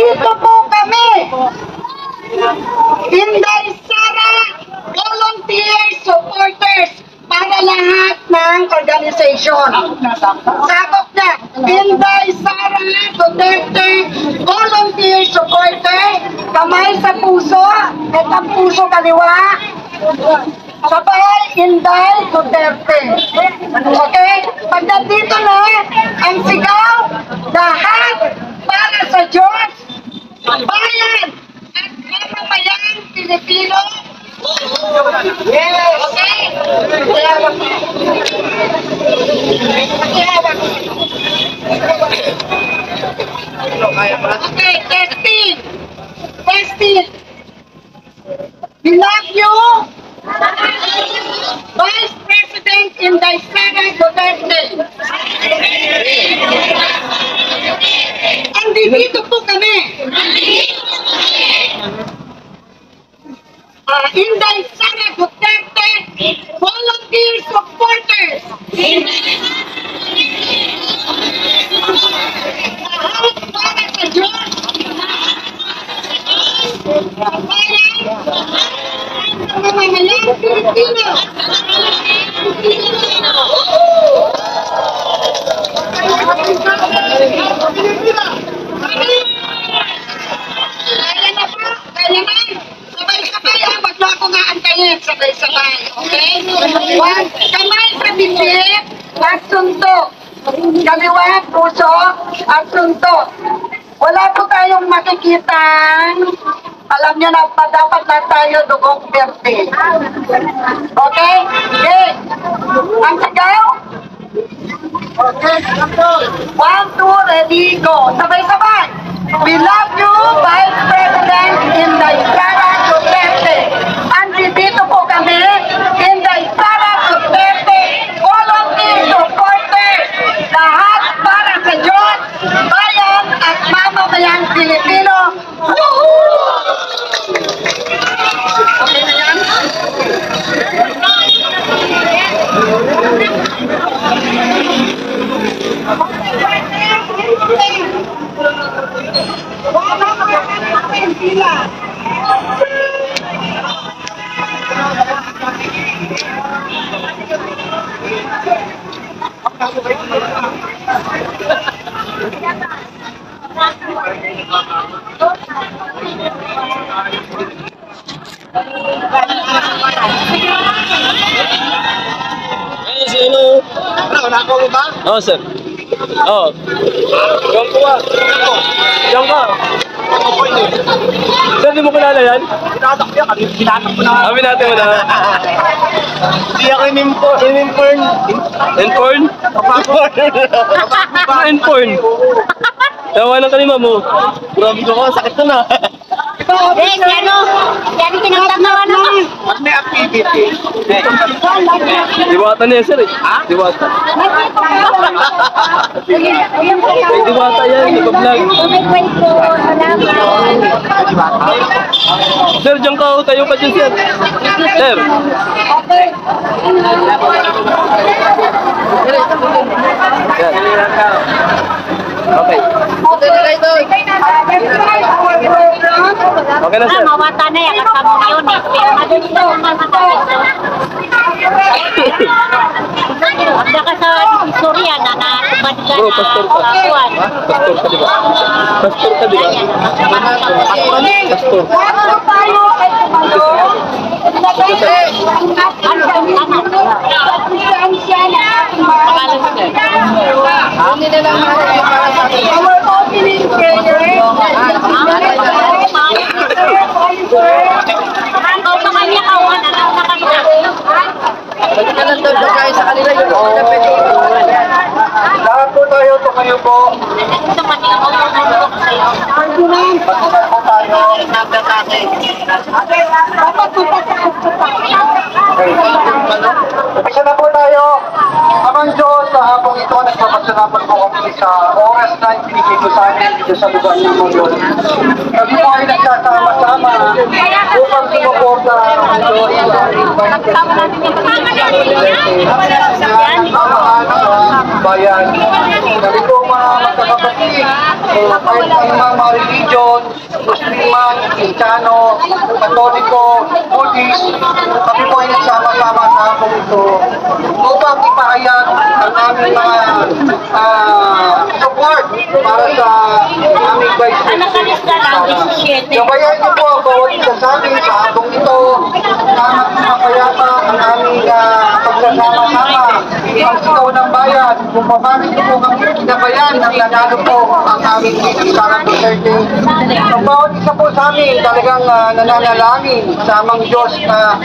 Andito po kami. Inday Sara volunteer supporters para lahat ng organization. Sakop na, Inday Sara Duterte volunteer supporter, kamay sa puso, at ang puso kaliwa. Sabay, Inday Duterte. Okay? Pag nandito na, ang sigaw, lahat para sa Diyos, bayan, at mamamayang Pilipino. Okay? Okay, testing. Testing. We love you. Vice President Inday Sara Duterte. Andito po kami. Inday Sara Duterte volunteer supporters. Lahat para sa Diyos. Bayan, mamamayang Pilipino. Kaya na po, kaya na. Sabay-sabay ha, wag mo ako nga antayin. Sabay-sabay, okay? Kamay sa bibig at suntok. Kaliwa, puso at suntok. Wala po tayong makikitang, alam nyo na, dapat na tayo dugong birthday. Okay? Okay. Ang sigaw? Okay. 1, 2, ready, go. Sabay-sabay. We love you, Vice President Inday Sara Duterte. Andito po kami, Inday Sara Duterte, volunteer supporters. Lahat para sa Diyos, bayan at mamamayang Pilipino. Okay na yan? Hello. Ano, nako mo ba? Oo, sir. Oo. Diyan ko ba? Diyan ka. Sir, di mo kilala yan? Tinatak niya, tinatak ko na. Sabi natin mo na. Hindi ako in-inform. Enporn? Enporn. Tawa ng kalima mo. Grabe ko, sakit ko na. Yan kinagtatawa naman. Pag may activity. Diwata niya, sir eh. Ha? Diwata. May diwata yan, nag-vlog. Sir, diyan ka, tayo ka dyan, sir. Sir. Okay. Okay na, sir. Mawata na yan, kasama mo yun eh. Pero madito, Abda ka sa istorya na natubad ka Bro, pastor ka. kapuan. Pastor ka, di ba? Pastor ka, di ba? Pastor. Ano tayo ay tumalong? Ano ang tangan? Our opening prayer. Ikaw sa kanya kawan, anak na kanya. Balik ka lang daw kayo sa kanila yung lahat po tayo, tumayo po. Sa kanya kawan, ano ko sa'yo? Pagkunan po tayo. Umpisa na po tayo. Amang Diyos, sa hapong ito, nagpapagsanapan po kami sa oras na ibinigay ko sa amin dito sa lugar ng Monyon. Kami po ay nagsasama-sama upang sumuporta ang Diyos sa ating bayan. Kami po mga magkakapatid So, kahit mga religion, Muslim man, Kristiyano, Katoliko, Buddhist, kami po ay nagsama-sama sa hapong ito upang ipahayag ang aming mga support para sa aming Vice Nakalis ka lang, 17. Gabayan niyo po ang bawat isa sa amin sa hapong ito na mapayapa ang aming pagsasama-sama, ang sigaw ng bayan, kung paano niyo po kami ginabayan ang nanalo po ang aming Sara Duterte. Ang bawat isa po sa amin talagang nananalangin sa amang Diyos na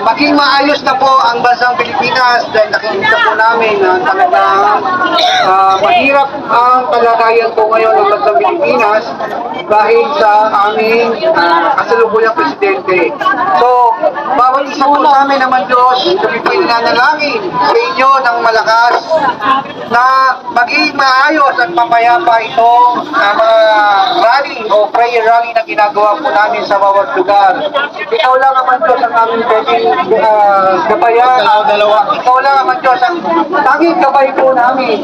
maging maayos na po ang bansang Pilipinas dahil nakikita po namin na talagang mahirap ang kalagayan po ngayon ng bansang Pilipinas dahil sa aming kasalukuyang presidente. So, bawat isa po sa amin naman Diyos, kami po nananalangin sa inyo ng malakas na maging maayos at mapayapa itong mga rally o prayer rally na ginagawa po namin sa bawat lugar. Ikaw lang naman Diyos ang aming pwedeng gabayan. Ikaw lang naman Diyos ang tanging gabay po namin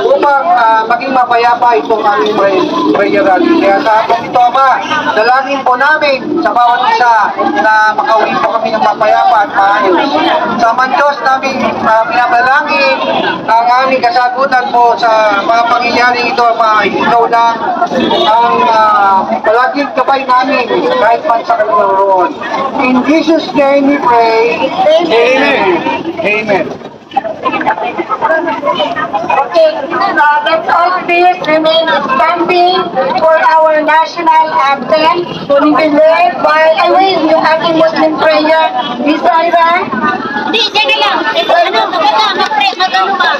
upang maging mapayapa itong aming prayer rally. Kaya sa hapong ito, Ama, dalangin po namin sa bawat isa na makauwi po kami ng mapayapa at maayos. Sa man Diyos namin pinabalangin ang aming kasagutan po sa mga pangyayaring ito, ikaw lang ang palaging gabay namin kahit man sa kaluluron. In Jesus' name we pray. Amen. Amen. Okay, let's all please remain standing for our national anthem to be led by yung ating Muslim prayer, Miss Ira. Hindi, dyan na lang. Magano ka?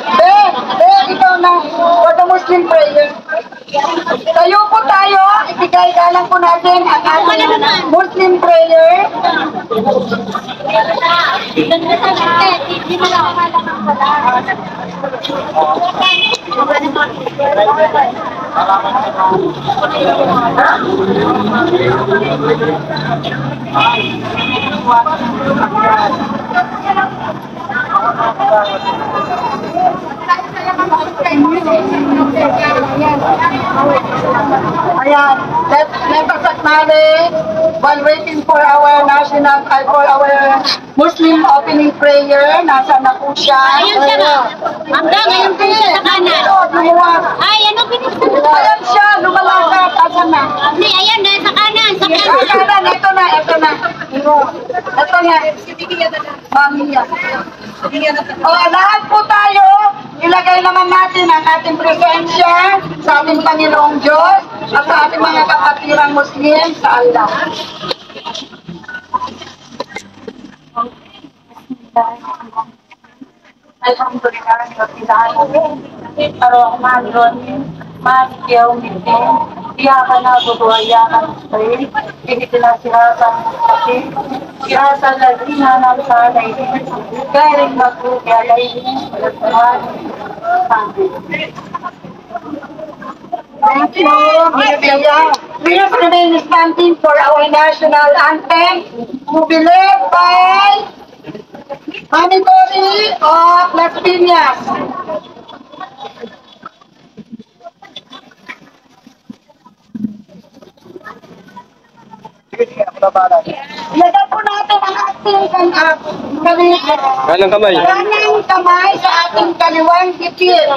Ikaw na, for the Muslim prayer. Tayo po tayo, ibigay galang po natin ang ating Muslim prayer. Ayan, let us acknowledge while waiting for our for our Muslim opening prayer. Nasa na po siya? Ayun siya na. Hanggang ngayon po siya sa kanan. Ay, ano pinagsasabi? Ayan siya, lumalakad. Asan na? Hindi, ayan na, sa kanan, sa Sa kanan. kanan, ito na. Ito na. Mamiya. Lahat po tayo, ilagay naman natin ang ating presensya sa ating Panginoong Diyos at sa ating mga kapatirang Muslim sa Allah. Alhamdulillah, Rabbil Alamin. Ar-Rahman Ar-Rahim. Malik Yawmiddin. Iyyaka na'budu wa iyyaka nasta'in. Ihdinas siratal mustaqim. Siratal ladzina an'amta 'alaihim ghairil maghdubi 'alaihim waladdallin. Thank you, Biblia. Please remain standing for our national anthem to be led by Mandatory of Las Piñas. Ilagay po natin ang ating Kanang kamay. kanang kamay sa ating kaliwang bibig.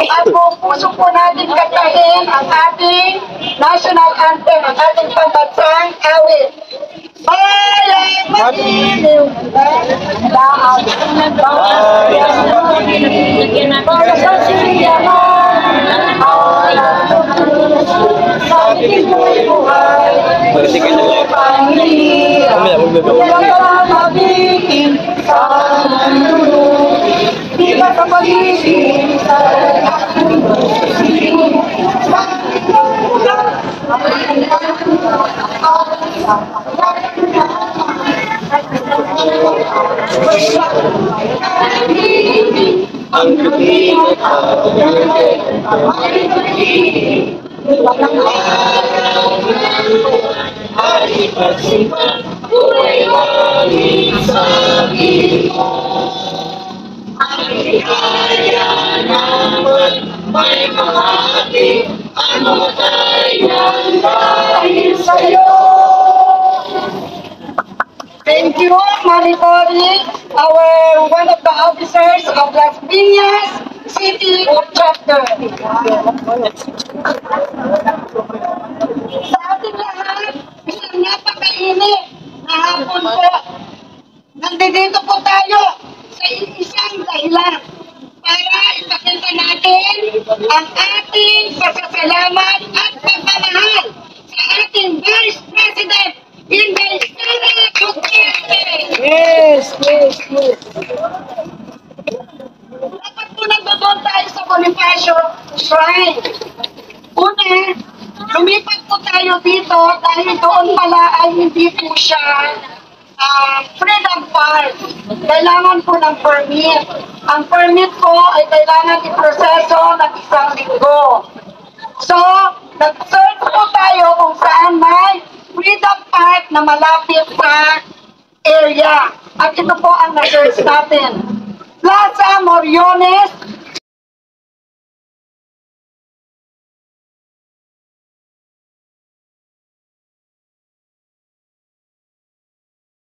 At buong puso po natin katahin ang ating national anthem, ang ating pambansang awit. Bayan Matiliw! Lahat ng bayan para sa siyaman sa ating buhay. Magsikin na lang. Mamaya, Walang magiging sa mundo. Di ba sa pag-ibig sa ang kapitid ay pagsimpan, buhay langit sa Panginoon. Ang kaya naman Dahil sa'yo. Thank you, Maricori, one of the officers of Las Piñas City Chapter. Sa ating lahat, isang napakainit na hapon po. Nandito po tayo sa isang dahilan para ipakita natin ang ating pasasalamat at pagmamahal sa ating Vice President Inday Sara Gutierrez. Yes. Dapat po nagdoon tayo sa Bonifacio Shrine. Una, lumipat po tayo dito dahil doon pala ay hindi po siya Freedom Park. Kailangan po ng permit. Ang permit po ay kailangan iproseso ng 1 linggo. So, nag-search po tayo kung saan may Freedom Park na malapit sa area. At ito po ang na-search natin. Plaza Moriones